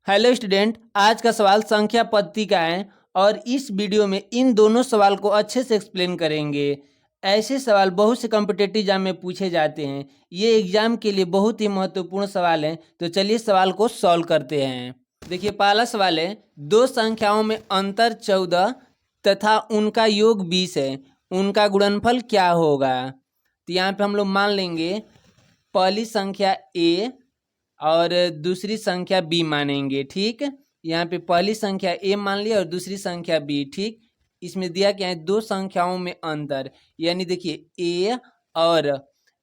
Hello student, आज का सवाल संख्या पद्धति का है और इस वीडियो में इन दोनों सवाल को अच्छे से एक्सप्लेन करेंगे। ऐसे सवाल बहुत से कॉम्पिटिटिव एग्जाम में पूछे जाते हैं। ये एग्जाम के लिए बहुत ही महत्वपूर्ण सवाल हैं, तो चलिए सवाल को सॉल्व करते हैं। देखिए, पहला सवाल है, दो संख्याओं में अंतर 14 तथा उनका योग 20 है, उनका गुणनफल क्या होगा। तो यहाँ पे हम लोग मान लेंगे पहली संख्या ए और दूसरी संख्या बी मानेंगे। ठीक, यहाँ पे पहली संख्या ए मान लिया और दूसरी संख्या बी। ठीक, इसमें दिया क्या है, दो संख्याओं में अंतर, यानी देखिए ए और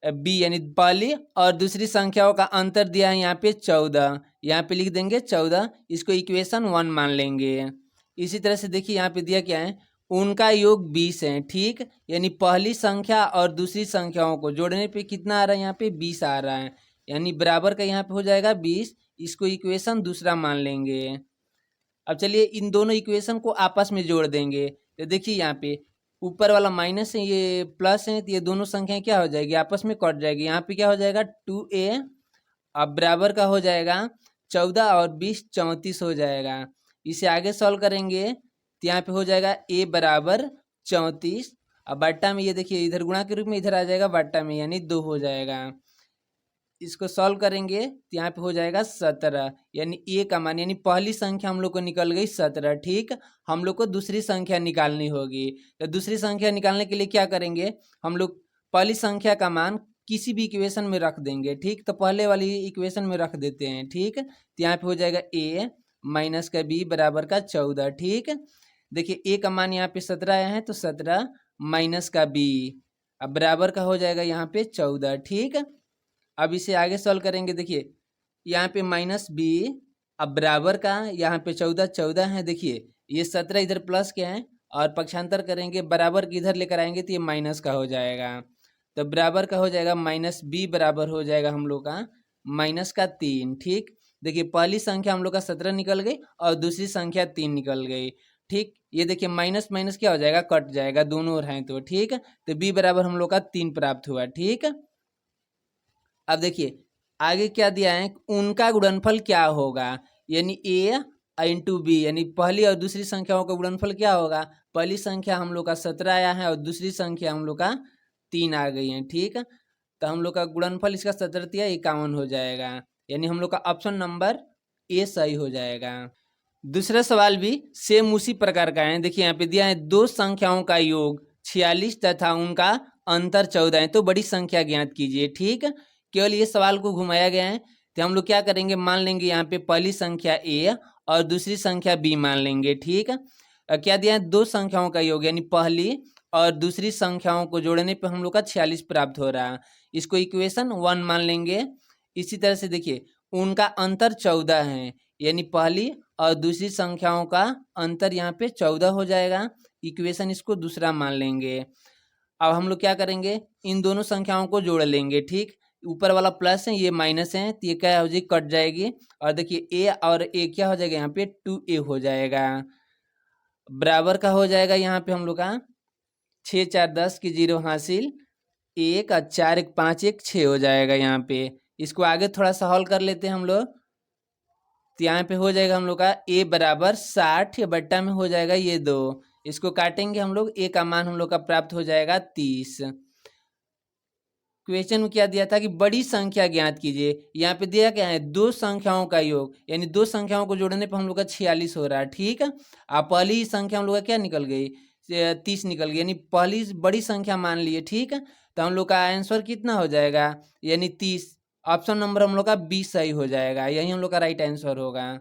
बी यानी पहली और दूसरी संख्याओं का अंतर दिया है यहाँ पे 14। यहाँ पे लिख देंगे 14, इसको इक्वेशन 1 मान लेंगे। इसी तरह से देखिए यहाँ पे दिया क्या है, उनका योग 20 है। ठीक, यानी पहली संख्या और दूसरी संख्याओं को जोड़ने पे कितना आ रहा है, यहाँ पे 20 आ रहा है, यानी बराबर का यहाँ पे हो जाएगा 20। इसको इक्वेशन दूसरा मान लेंगे। अब चलिए इन दोनों इक्वेशन को आपस में जोड़ देंगे। तो देखिए यहाँ पे ऊपर वाला माइनस है, ये प्लस है, तो ये दोनों संख्याएं क्या हो जाएगी, आपस में कट जाएगी। यहाँ पे क्या हो जाएगा 2a, अब बराबर का हो जाएगा 14 और 20 34 हो जाएगा। इसे आगे सॉल्व करेंगे तो यहाँ पे हो जाएगा a बराबर 34, अब बट्टा में ये देखिए इधर गुणा के रूप में इधर आ जाएगा बट्टा में, यानी 2 हो जाएगा। इसको सॉल्व करेंगे तो यहाँ पे हो जाएगा 17, यानी ए का मान, यानी पहली संख्या हम लोग को निकल गई 17। ठीक, हम लोग को दूसरी संख्या निकालनी होगी। तो दूसरी संख्या निकालने के लिए क्या करेंगे, हम लोग पहली संख्या का मान किसी भी इक्वेशन में रख देंगे। ठीक, तो पहले वाली इक्वेशन में रख देते हैं। ठीक, तो यहाँ पे हो जाएगा ए माइनस का बी बराबर का 14। ठीक, देखिए ए का मान यहाँ पे 17 आया है, तो 17 माइनस का बी, अब बराबर का हो जाएगा यहाँ पे 14। ठीक, अब इसे आगे सॉल्व करेंगे। देखिए यहाँ पे माइनस बी, अब बराबर का यहाँ पे 14 है। देखिए ये 17 इधर प्लस के हैं और पक्षांतर करेंगे, बराबर के इधर लेकर आएंगे तो ये माइनस का हो जाएगा। तो बराबर का हो जाएगा माइनस बी बराबर हो जाएगा हम लोग का माइनस का 3। ठीक, देखिए पहली संख्या हम लोग का 17 निकल गई और दूसरी संख्या 3 निकल गई। ठीक, ये देखिए माइनस माइनस क्या हो जाएगा, कट जाएगा, दोनों ओर हैं तो। ठीक, तो बी बराबर हम लोग का 3 प्राप्त हुआ। ठीक, अब देखिए आगे क्या दिया है, उनका गुणनफल क्या होगा, यानी ए इंटू बी, यानी पहली और दूसरी संख्याओं का गुणनफल क्या होगा। पहली संख्या हम लोग का 17 आया है और दूसरी संख्या हम लोग का 3 आ गई है। ठीक, तो हम लोग का गुणनफल इसका 17 51 हो जाएगा, यानी हम लोग का ऑप्शन नंबर ए सही हो जाएगा। दूसरा सवाल भी सेम उसी प्रकार का है। देखिए यहाँ पे दिया है, दो संख्याओं का योग 46 तथा उनका अंतर 14 है, तो बड़ी संख्या ज्ञात कीजिए। ठीक, केवल ये सवाल को घुमाया गया है, तो हम लोग क्या करेंगे, मान लेंगे यहाँ पे पहली संख्या ए और दूसरी संख्या बी मान लेंगे। ठीक, क्या दिया है, दो संख्याओं का योग, यानी पहली और दूसरी संख्याओं को जोड़ने पे हम लोग का 46 प्राप्त हो रहा है, इसको इक्वेशन 1 मान लेंगे। इसी तरह से देखिए उनका अंतर 14 है, यानी पहली और दूसरी संख्याओं का अंतर यहाँ पे 14 हो जाएगा, इक्वेशन इसको दूसरा मान लेंगे। अब हम लोग क्या करेंगे, इन दोनों संख्याओं को जोड़ लेंगे। ठीक, ऊपर वाला प्लस है, ये माइनस है, तो ये क्या हो जाएगी, कट जाएगी, और देखिए ए और ए क्या हो जाएगा, यहाँ पे 2a हो जाएगा, बराबर का हो जाएगा यहाँ पे हम लोग का 6 4 10 की 0 हासिल, 1 और 4 1 5 1 6 हो जाएगा यहाँ पे। इसको आगे थोड़ा सा हल कर लेते हैं हम लोग, तो यहाँ पे हो जाएगा हम लोग का a बराबर 60, या बट्टा में हो जाएगा ये 2, इसको काटेंगे हम लोग, a का मान हम लोग का प्राप्त हो जाएगा 30। क्वेश्चन में क्या दिया था कि बड़ी संख्या ज्ञात कीजिए, यहाँ पे दिया क्या है, दो संख्याओं का योग, यानी दो संख्याओं को जोड़ने पर हम लोग का 46 हो रहा है। ठीक है, अब पहली संख्या हम लोग का क्या निकल गई, 30 निकल गई, यानी पहली बड़ी संख्या मान लिए। ठीक है, तो हम लोग का आंसर कितना हो जाएगा, यानी 30। ऑप्शन नंबर हम लोग का 20 सही हो जाएगा, यही हम लोग का राइट आंसर होगा।